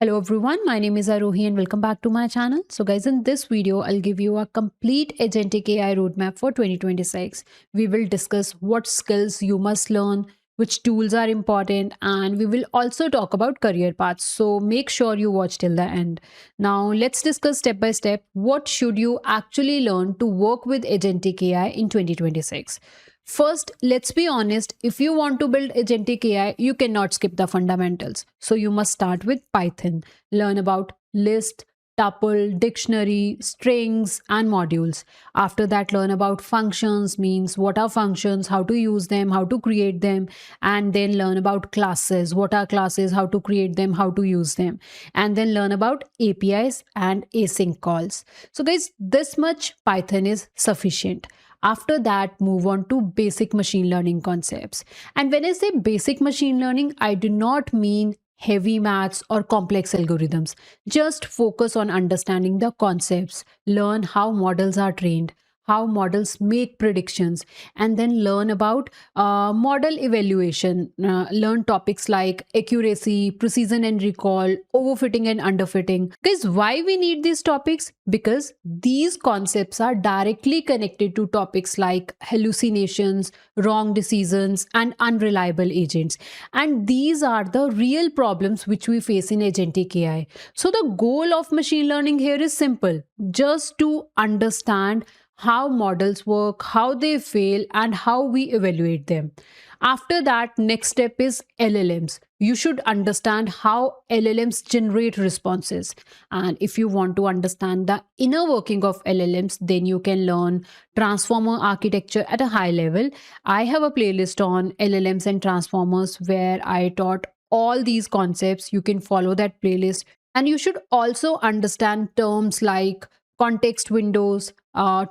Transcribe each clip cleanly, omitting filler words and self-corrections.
Hello everyone, my name is Arohi and welcome back to my channel. So guys, in this video, I'll give you a complete agentic AI roadmap for 2026. We will discuss what skills you must learn, which tools are important, and we will also talk about career paths. So make sure you watch till the end. Now let's discuss step by step what should you actually learn to work with agentic AI in 2026. First, let's be honest, if you want to build agentic AI, you cannot skip the fundamentals. So you must start with Python, learn about list, tuple, dictionary, strings, and modules. After that, learn about functions, means what are functions, how to use them, how to create them, and then learn about classes, what are classes, how to create them, how to use them, and then learn about APIs and async calls. So guys, this much Python is sufficient. After that, move on to basic machine learning concepts. And when I say basic machine learning, I do not mean heavy maths or complex algorithms. Just focus on understanding the concepts, learn how models are trained, how models make predictions, and then learn about model evaluation. Learn topics like accuracy, precision and recall, overfitting and underfitting. Because why we need these topics? Because these concepts are directly connected to topics like hallucinations, wrong decisions, and unreliable agents. And these are the real problems which we face in agentic AI. So the goal of machine learning here is simple, just to understand how models work, how they fail, and how we evaluate them. After that, next step is LLMs. You should understand how LLMs generate responses. And if you want to understand the inner working of LLMs, then you can learn transformer architecture at a high level. I have a playlist on LLMs and transformers where I taught all these concepts. You can follow that playlist. And you should also understand terms like context windows,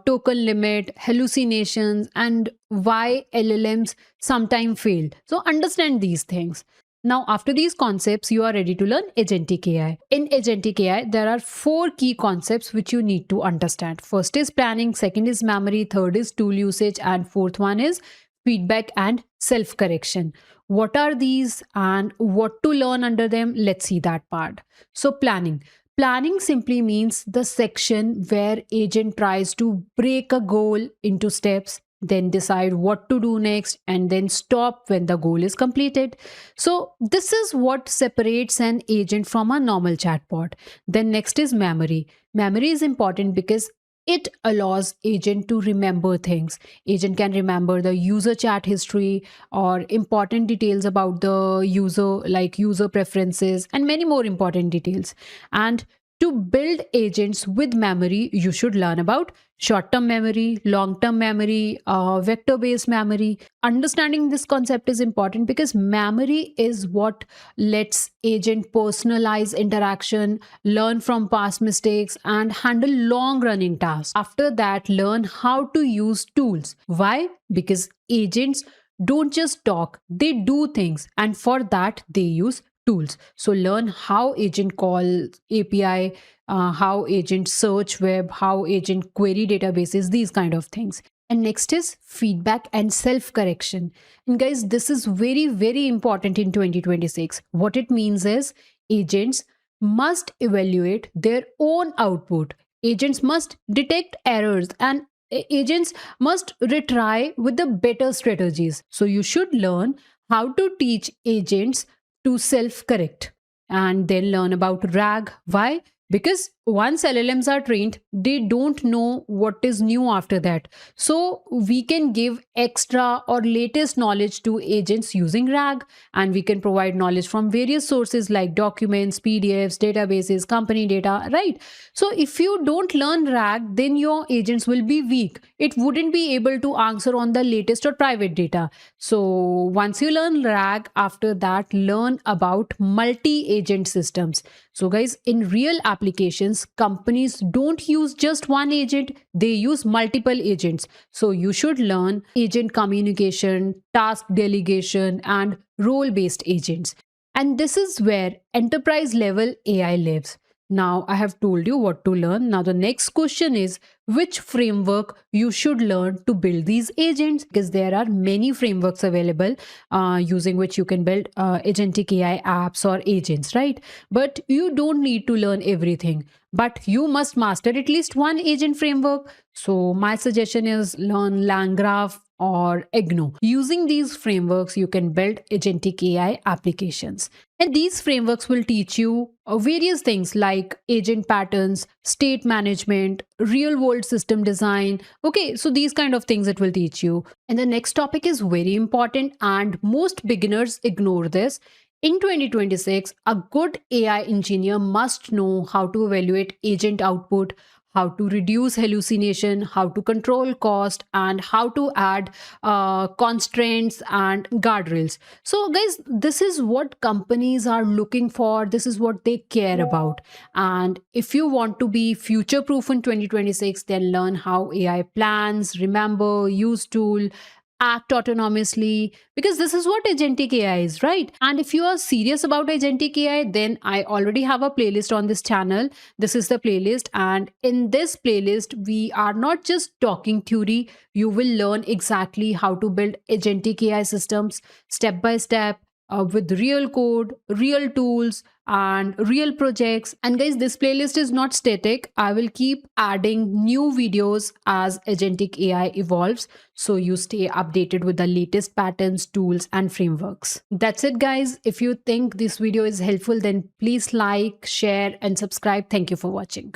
token limit, hallucinations, and why LLMs sometimes fail. So understand these things. Now, after these concepts, you are ready to learn agentic AI. In agentic AI, there are four key concepts which you need to understand. First is planning, second is memory, third is tool usage, and fourth one is feedback and self correction. What are these and what to learn under them? Let's see that part. So, planning. Planning simply means the section where agent tries to break a goal into steps, then decide what to do next, and then stop when the goal is completed. So this is what separates an agent from a normal chatbot. Then next is memory. Memory is important because it allows agent to remember things. Agent can remember the user chat history or important details about the user, like user preferences and many more important details. And to build agents with memory, you should learn about short-term memory, long-term memory, vector-based memory. Understanding this concept is important because memory is what lets agent personalize interaction, learn from past mistakes, and handle long-running tasks. After that, learn how to use tools. Why? Because agents don't just talk, they do things, and for that they use tools. So learn how agent call API, how agent search web, how agent query databases, these kind of things. And next is feedback and self correction. And guys, this is very, very important in 2026. What it means is agents must evaluate their own output. Agents must detect errors and agents must retry with the better strategies. So you should learn how to teach agents to self correct and then learn about RAG. Why? Because once LLMs are trained, they don't know what is new after that. So we can give extra or latest knowledge to agents using RAG, and we can provide knowledge from various sources like documents, PDFs, databases, company data, right? So if you don't learn RAG, then your agents will be weak. It wouldn't be able to answer on the latest or private data. So once you learn RAG, after that, learn about multi-agent systems. So guys, in real applications, companies don't use just one agent, they use multiple agents. So you should learn agent communication, task delegation, and role-based agents. And this is where enterprise level AI lives. Now I have told you what to learn. Now the next question is which framework you should learn to build these agents, because there are many frameworks available using which you can build agentic AI apps or agents, right? But you don't need to learn everything, but you must master at least one agent framework. So my suggestion is learn LangGraph or EGNO. Using these frameworks, you can build agentic AI applications. And these frameworks will teach you various things like agent patterns, state management, real world system design. Okay, so these kind of things it will teach you. And the next topic is very important, and most beginners ignore this. In 2026, a good AI engineer must know how to evaluate agent output, how to reduce hallucination, how to control cost, and how to add constraints and guardrails. So, guys, this is what companies are looking for. This is what they care about. And if you want to be future proof in 2026, then learn how AI plans, remember, use tool, act autonomously, because this is what agentic AI is, right? And if you are serious about agentic AI, then I already have a playlist on this channel. This is the playlist, and in this playlist we are not just talking theory. You will learn exactly how to build agentic AI systems step by step, with real code, real tools, and real projects. And guys, this playlist is not static. I will keep adding new videos as agentic AI evolves, so you stay updated with the latest patterns, tools, and frameworks. That's it, guys. If you think this video is helpful, then please like, share, and subscribe. Thank you for watching.